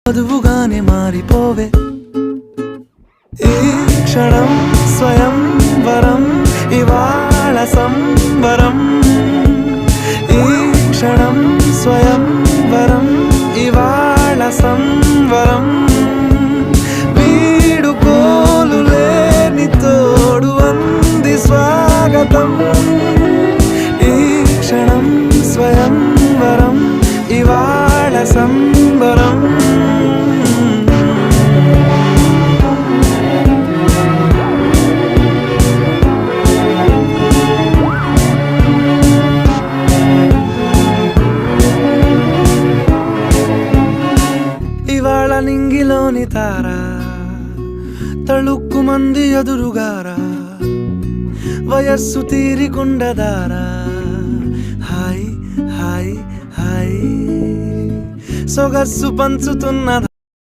చదువుగానే మారిపోవే ఈ క్షణం స్వయం వరం ఇవాళ సంబరం ఈ క్షణం స్వయం వరం ఇవాళ సంవరం వీడుకోలు లేని తోడు అంది స్వాగతం ఈ క్షణం స్వయం వరం ఇవాళ సంబరం ఇవాళ నింగిలోని తారా తళుక్కు మంది ఎదురుగారా వయస్సు తీరికుండదారా హాయ్ హాయ్ హాయ్ సొగస్సు పంచుతున్న